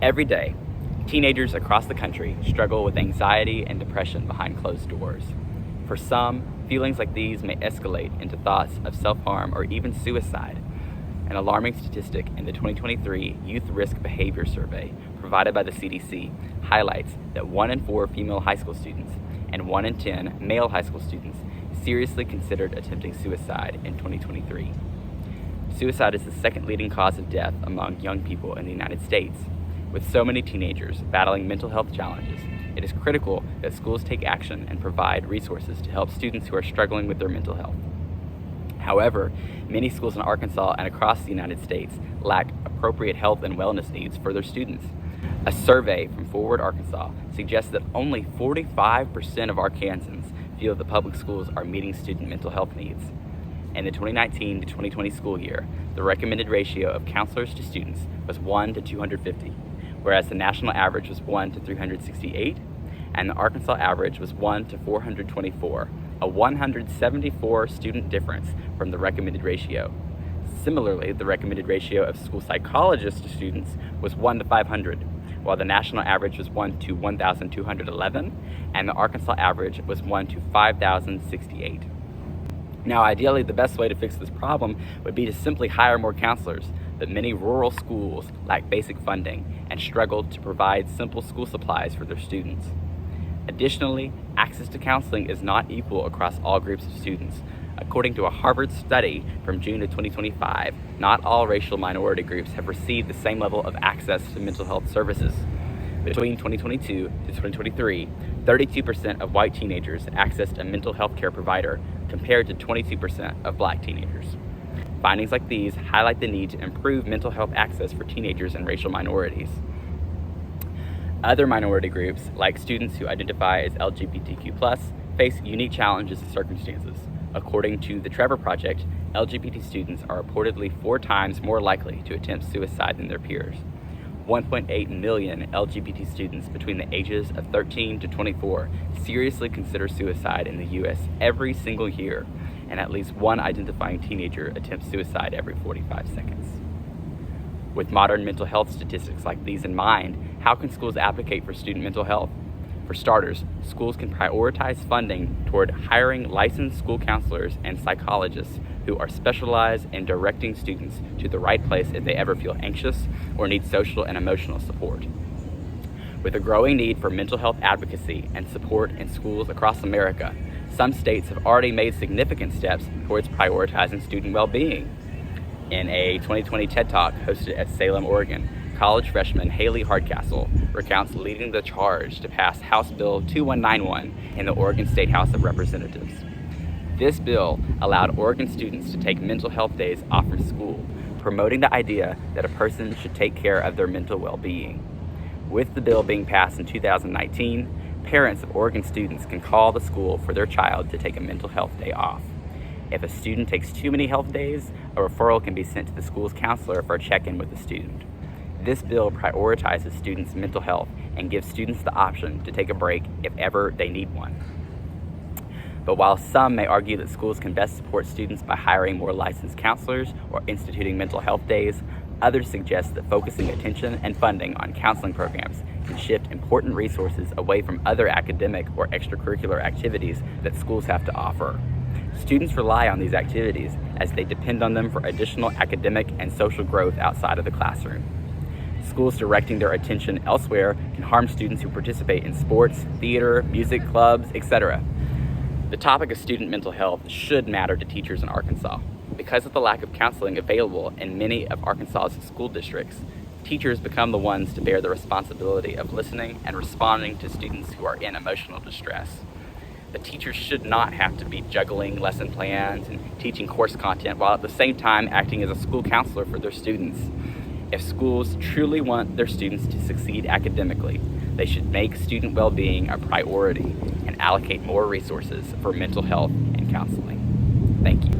Every day, teenagers across the country struggle with anxiety and depression behind closed doors. For some, feelings like these may escalate into thoughts of self-harm or even suicide. An alarming statistic in the 2023 Youth Risk Behavior Survey provided by the CDC highlights that 1 in 4 female high school students and 1 in 10 male high school students seriously considered attempting suicide in 2023. Suicide is the second leading cause of death among young people in the United States. With so many teenagers battling mental health challenges, it is critical that schools take action and provide resources to help students who are struggling with their mental health. However, many schools in Arkansas and across the United States lack appropriate health and wellness needs for their students. A survey from Forward Arkansas suggests that only 45% of Arkansans feel that public schools are meeting student mental health needs. In the 2019 to 2020 school year, the recommended ratio of counselors to students was 1 to 250, whereas the national average was 1 to 368, and the Arkansas average was 1 to 424, a 174 student difference from the recommended ratio. Similarly, the recommended ratio of school psychologists to students was 1 to 500, while the national average was 1 to 1,211, and the Arkansas average was 1 to 5,068. Now, ideally, the best way to fix this problem would be to simply hire more counselors, but many rural schools lack basic funding and struggle to provide simple school supplies for their students. Additionally, access to counseling is not equal across all groups of students. According to a Harvard study from June of 2025, not all racial minority groups have received the same level of access to mental health services. Between 2022 to 2023, 32% of white teenagers accessed a mental health care provider compared to 22% of black teenagers. Findings like these highlight the need to improve mental health access for teenagers and racial minorities. Other minority groups, like students who identify as LGBTQ+, face unique challenges and circumstances. According to the Trevor Project, LGBT students are reportedly 4 times more likely to attempt suicide than their peers. 1.8 million LGBT students between the ages of 13 to 24 seriously consider suicide in the U.S. every single year, and at least one identifying teenager attempts suicide every 45 seconds. With modern mental health statistics like these in mind, how can schools advocate for student mental health? For starters, schools can prioritize funding toward hiring licensed school counselors and psychologists who are specialized in directing students to the right place if they ever feel anxious or need social and emotional support. With a growing need for mental health advocacy and support in schools across America, some states have already made significant steps towards prioritizing student well-being. In a 2020 TED Talk hosted at Salem, Oregon, college freshman Haley Hardcastle recounts leading the charge to pass House Bill 2191 in the Oregon State House of Representatives. This bill allowed Oregon students to take mental health days off from school, promoting the idea that a person should take care of their mental well-being. With the bill being passed in 2019, parents of Oregon students can call the school for their child to take a mental health day off. If a student takes too many health days, a referral can be sent to the school's counselor for a check-in with the student. This bill prioritizes students' mental health and gives students the option to take a break if ever they need one. But while some may argue that schools can best support students by hiring more licensed counselors or instituting mental health days, others suggest that focusing attention and funding on counseling programs can shift important resources away from other academic or extracurricular activities that schools have to offer. Students rely on these activities as they depend on them for additional academic and social growth outside of the classroom. Schools directing their attention elsewhere can harm students who participate in sports, theater, music clubs, etc. The topic of student mental health should matter to teachers in Arkansas. Because of the lack of counseling available in many of Arkansas's school districts, teachers become the ones to bear the responsibility of listening and responding to students who are in emotional distress. The teachers should not have to be juggling lesson plans and teaching course content while at the same time acting as a school counselor for their students. If schools truly want their students to succeed academically, they should make student well-being a priority and allocate more resources for mental health and counseling. Thank you.